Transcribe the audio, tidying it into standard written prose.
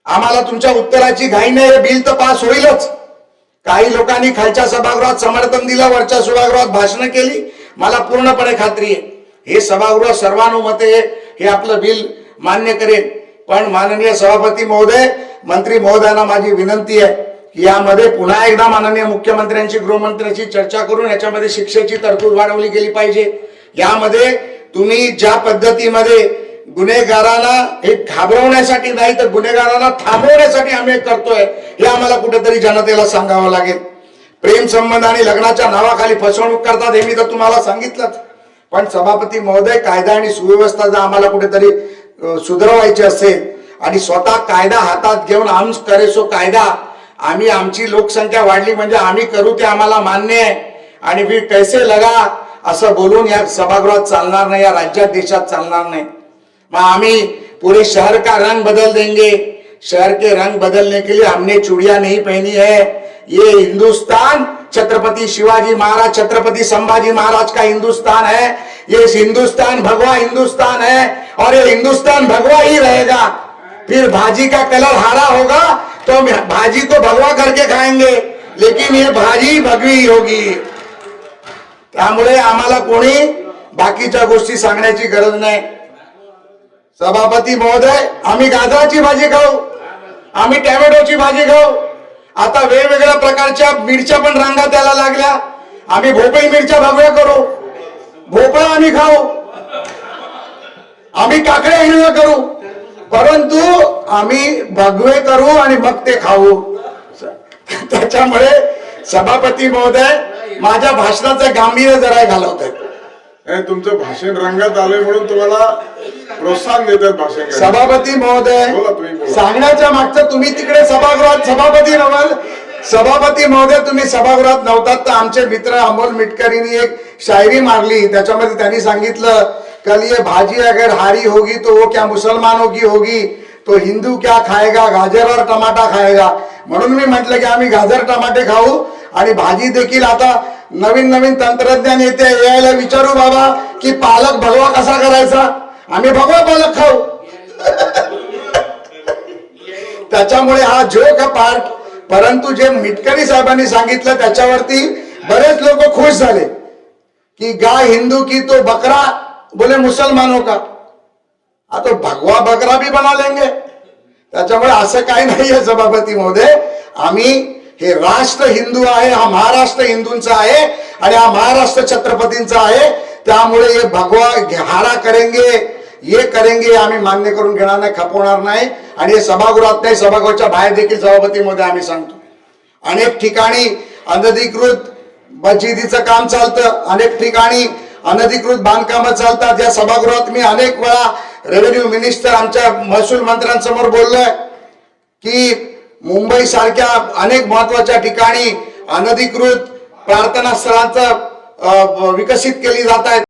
आम्हाला तुमच्या उत्तराची घाई नाही, हे बिल तर पास होईलच। काही लोकांनी खालच्या सभागृहात समर्थन दिलं, वरच्या सभागृहात भाषण केली, मला पूर्णपणे खात्री आहे हे सभागृह सर्वानुमते हे आपलं बिल मान्य करेल। पण माननीय सभापती महोदय, मंत्री महोदयांना माझी विनंती आहे की यामध्ये पुन्हा एकदा माननीय मुख्यमंत्र्यांची गृहमंत्र्यांची चर्चा करून याच्यामध्ये शिक्षेची तरतूद वाढवली गेली पाहिजे। यामध्ये तुम्ही ज्या पद्धतीमध्ये गुन्हेगारांना हे घाबरवण्यासाठी नाही तर गुन्हेगारांना थांबवण्यासाठी आम्ही करतोय हे आम्हाला कुठेतरी जनतेला सांगावं लागेल। प्रेम संबंध आणि लग्नाच्या नावाखाली फसवणूक करतात हे मी तर तुम्हाला सांगितलंच। पण सभापती महोदय, कायदा आणि सुव्यवस्था जर आम्हाला कुठेतरी सुधारवायची असेल आणि स्वतः कायदा हातात घेऊन आम्ही करेसो कायदा, आम्ही आमची लोकसंख्या वाढली म्हणजे आम्ही करू ते आम्हाला मान्य आहे आणि फिर कैसे लगा असं बोलून या सभागृहात चालणार नाही, या राज्यात देशात चालणार नाही। मैं आमी पूरे शहर का रंग बदल देंगे। शहर के रंग बदलने के लिए हमने चूड़ियां नहीं पहनी है। ये हिंदुस्तान छत्रपति शिवाजी महाराज, छत्रपति संभाजी महाराज का हिंदुस्तान है। ये हिंदुस्तान भगवा हिंदुस्तान है और ये हिंदुस्तान भगवा ही रहेगा। फिर भाजी का कलर हरा होगा तो भाजी को भगवा करके खाएंगे, लेकिन ये भाजी भगवी होगी। त्यामुळे आम्हाला कोणी बाकीच्या गोष्टी सांगण्याची गरज नाही। सभापती महोदय, आम्ही गाजराची भाजी खाऊ, आम्ही टोमॅटोची भाजी खाऊ, आता वेगवेगळ्या प्रकारच्या मिरच्या पण रंगात यायला लागल्या। आम्ही भोपळी मिरच्या भगव्या करू, भोपळा आम्ही खाऊ, आम्ही काकड्या हिरव्या करू, परंतु आम्ही भगवे करू आणि मग ते खाऊ। त्याच्यामुळे सभापती महोदय, माझ्या भाषणाचं गांभीर्य जरा घालवतात। तुमचं भाषण रंगात आले म्हणून तुम्हाला प्रोत्साहन देतात भाषण। सभापती महोदय, सांगण्याच्या मागचं तुम्ही तिकडे सभागृहात सभापती महोदय तुम्ही सभागृहात नव्हतात तर आमचे मित्र अमोल मिटकरींनी एक शायरी मारली, त्याच्यामध्ये त्यांनी सांगितलं, कल ये भाजी अगर हारी होगी तो वो क्या मुसलमानों की होगी, तो हिंदू क्या खाएगा, गाजर और टमाटा खाएगा। म्हणून मी म्हटलं की आम्ही गाजर टमाटे खाऊ आणि भाजी देखील आता नवीन नवीन तंत्रज्ञान येते, यायला विचारू बाबा की पालक भगवा कसा करायचा, आम्ही भगवा पालक खाऊ। त्याच्यामुळे हा जोक पार्ट, परंतु जे मिटकरी साहेबांनी सांगितलं त्याच्यावरती बरेच लोक खुश झाले की गाय हिंदू की तो बकरा बोले मुसलमानों का, आता भगवा बकरा भी बना लेंगे। त्याच्यामुळे असं काही नाहीये सभापती महोदय, आम्ही हे राष्ट्र हिंदू आहे, हा महाराष्ट्र हिंदूंचा आहे आणि हा महाराष्ट्र छत्रपतींचा आहे। त्यामुळे हे भगवा हारा करेंगे, ये करेंगे आम्ही मान्य करून घेणार नाही, खपवणार नाही। आणि हे सभागृहात नाही, सभागृहाच्या बाहेर देखील सभापती मध्ये आम्ही सांगतो, अनेक ठिकाणी अनधिकृत मशिदीचं काम चालतं, अनेक ठिकाणी अनधिकृत बांधकामं चालतात। या सभागृहात मी अनेक वेळा रेव्हेन्यू मिनिस्टर आमच्या महसूल मंत्र्यांसमोर बोललोय की मुंबई सारख्या अनेक महत्वाच्या ठिकाणी अनधिकृत प्रार्थना स्थळांचं विकसित केली जात आहेत।